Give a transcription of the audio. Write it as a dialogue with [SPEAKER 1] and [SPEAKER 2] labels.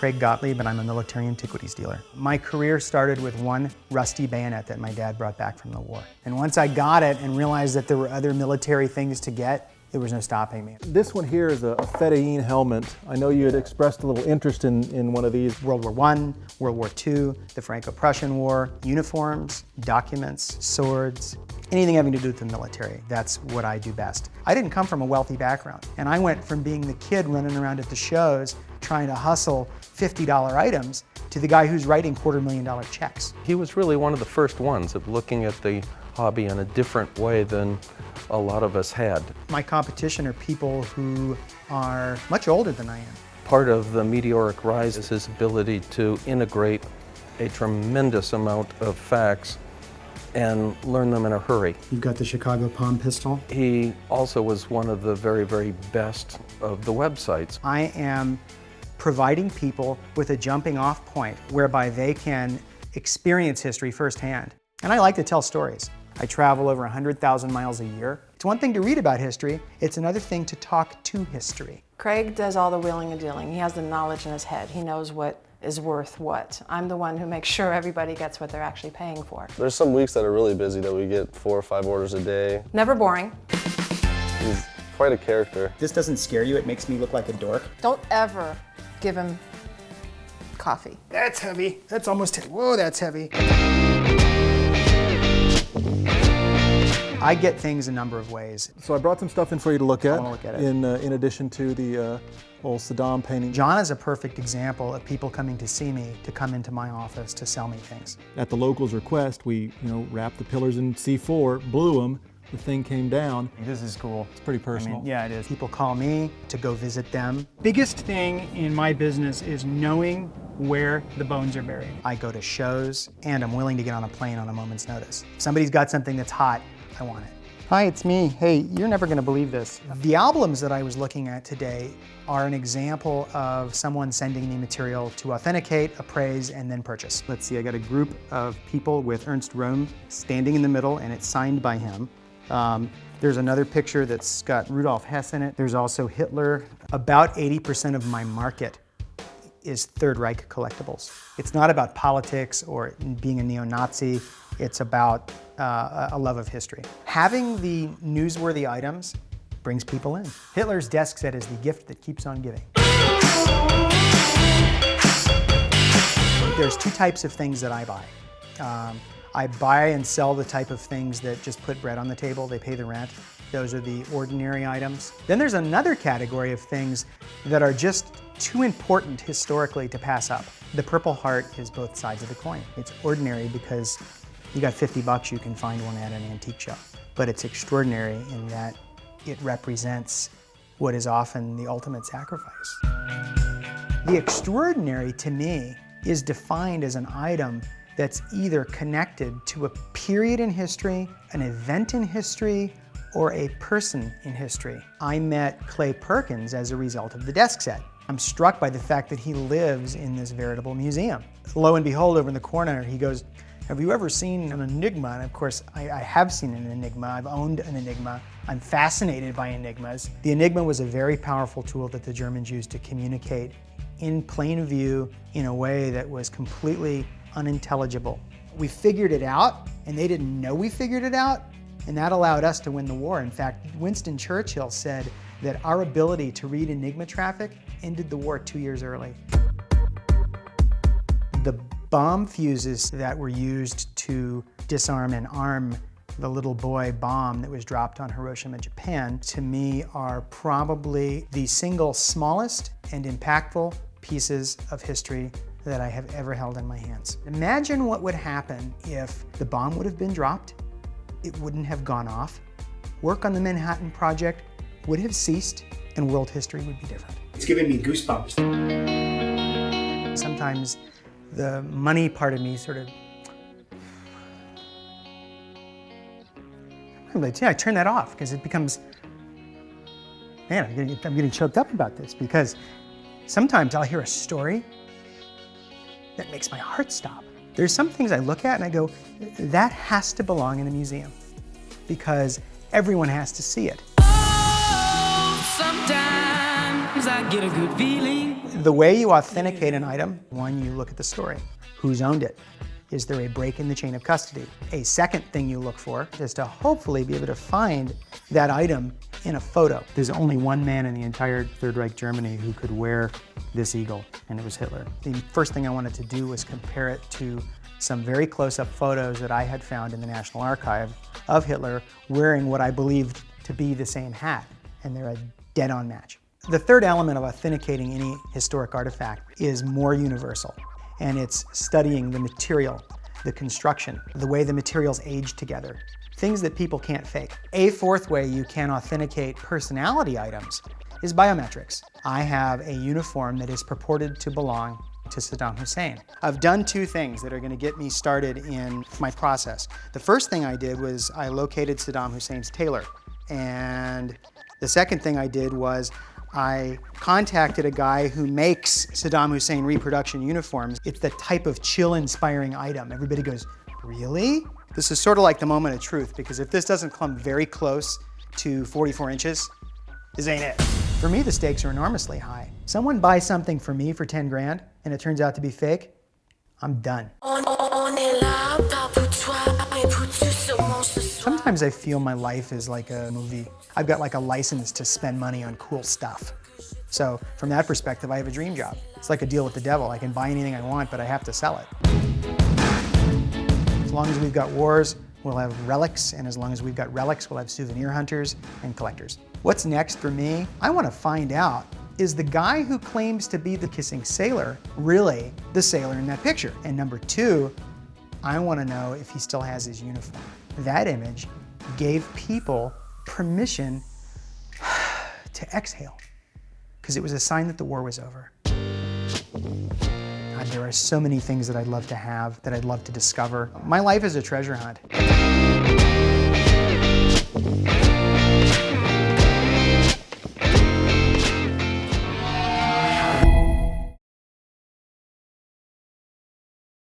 [SPEAKER 1] Craig Gottlieb, and I'm a military antiquities dealer. My career started with one rusty bayonet that my dad brought back from the war. And once I got it and realized that there were other military things to get, there was no stopping me.
[SPEAKER 2] This one here is a Fedayeen helmet. I know you had expressed a little interest in one of these.
[SPEAKER 1] World War I, World War II, the Franco-Prussian War, uniforms, documents, swords, anything having to do with the military. That's what I do best. I didn't come from a wealthy background, and I went from being the kid running around at the shows trying to hustle $50 items to the guy who's writing $250,000 checks.
[SPEAKER 3] He was really one of the first ones of looking at the hobby in a different way than a lot of us had.
[SPEAKER 1] My competition are people who are much older than I am.
[SPEAKER 3] Part of the meteoric rise is his ability to integrate a tremendous amount of facts and learn them in a hurry.
[SPEAKER 1] You've got the Chicago Palm Pistol.
[SPEAKER 3] He also was one of the very, very best of the websites.
[SPEAKER 1] I am providing people with a jumping off point whereby they can experience history firsthand. And I like to tell stories. I travel over 100,000 miles a year. It's one thing to read about history, it's another thing to talk to history.
[SPEAKER 4] Craig does all the wheeling and dealing. He has the knowledge in his head. He knows what is worth what. I'm the one who makes sure everybody gets what they're actually paying for.
[SPEAKER 5] There's some weeks that are really busy that we get 4 or 5 orders a day.
[SPEAKER 4] Never boring.
[SPEAKER 5] He's quite a character.
[SPEAKER 1] This doesn't scare you, it makes me look like a dork.
[SPEAKER 4] Don't ever give him coffee.
[SPEAKER 1] That's heavy. That's almost heavy. Whoa, that's heavy. I get things a number of ways.
[SPEAKER 2] So I brought some stuff in for you to look at.
[SPEAKER 1] I wanna look at it.
[SPEAKER 2] In addition to the old Saddam painting.
[SPEAKER 1] John is a perfect example of people coming to see me, to come into my office to sell me things.
[SPEAKER 2] At the locals' request, we wrapped the pillars in C4, blew them, the thing came down.
[SPEAKER 1] This is cool.
[SPEAKER 2] It's pretty personal.
[SPEAKER 1] I mean, yeah, it is. People call me to go visit them. Biggest thing in my business is knowing where the bones are buried. I go to shows, and I'm willing to get on a plane on a moment's notice. If somebody's got something that's hot, I want it. Hi, it's me. Hey, you're never gonna believe this. The albums that I was looking at today are an example of someone sending me material to authenticate, appraise, and then purchase. Let's see, I got a group of people with Ernst Röhm standing in the middle, and it's signed by him. There's another picture that's got Rudolf Hess in it. There's also Hitler. About 80% of my market is Third Reich collectibles. It's not about politics or being a neo-Nazi. It's about a love of history. Having the newsworthy items brings people in. Hitler's desk set is the gift that keeps on giving. There's 2 types of things that I buy. I buy and sell the type of things that just put bread on the table, they pay the rent. Those are the ordinary items. Then there's another category of things that are just too important historically to pass up. The Purple Heart is both sides of the coin. It's ordinary because you got $50, you can find one at an antique shop. But it's extraordinary in that it represents what is often the ultimate sacrifice. The extraordinary to me is defined as an item that's either connected to a period in history, an event in history, or a person in history. I met Clay Perkins as a result of the desk set. I'm struck by the fact that he lives in this veritable museum. Lo and behold, over in the corner, he goes, "Have you ever seen an Enigma?" And of course, I have seen an Enigma. I've owned an Enigma. I'm fascinated by Enigmas. The Enigma was a very powerful tool that the Germans used to communicate in plain view in a way that was completely unintelligible. We figured it out, and they didn't know we figured it out, and that allowed us to win the war. In fact, Winston Churchill said that our ability to read Enigma traffic ended the war 2 years early. The bomb fuses that were used to disarm and arm the little boy bomb that was dropped on Hiroshima, Japan, to me are probably the single smallest and impactful pieces of history that I have ever held in my hands. Imagine what would happen if the bomb would have been dropped, it wouldn't have gone off, work on the Manhattan Project would have ceased, and world history would be different. It's giving me goosebumps. Sometimes the money part of me sort of, I turn that off because it becomes, man, I'm getting choked up about this because sometimes I'll hear a story that makes my heart stop. There's some things I look at and I go, that has to belong in a museum because everyone has to see it.
[SPEAKER 6] Sometimes I get a good feeling.
[SPEAKER 1] The way you authenticate an item, one, you look at the story. Who's owned it? Is there a break in the chain of custody? A second thing you look for is to hopefully be able to find that item in a photo. There's only one man in the entire Third Reich Germany who could wear this eagle, and it was Hitler. The first thing I wanted to do was compare it to some very close-up photos that I had found in the National Archive of Hitler wearing what I believed to be the same hat, and they're a dead-on match. The third element of authenticating any historic artifact is more universal, and it's studying the material, the construction, the way the materials age together, things that people can't fake. A fourth way you can authenticate personality items is biometrics. I have a uniform that is purported to belong to Saddam Hussein. I've done two things that are going to get me started in my process. The first thing I did was I located Saddam Hussein's tailor, and the second thing I did was I contacted a guy who makes Saddam Hussein reproduction uniforms. It's the type of chill-inspiring item. Everybody goes, really? This is sort of like the moment of truth, because if this doesn't come very close to 44 inches, this ain't it. For me, the stakes are enormously high. Someone buys something for me for 10 grand and it turns out to be fake, I'm done. Sometimes I feel my life is like a movie. I've got like a license to spend money on cool stuff. So from that perspective, I have a dream job. It's like a deal with the devil. I can buy anything I want, but I have to sell it. As long as we've got wars, we'll have relics, and as long as we've got relics, we'll have souvenir hunters and collectors. What's next for me? I want to find out, is the guy who claims to be the kissing sailor really the sailor in that picture? And number two, I want to know if he still has his uniform. That image gave people permission to exhale, because it was a sign that the war was over. God, there are so many things that I'd love to have, that I'd love to discover. My life is a treasure hunt.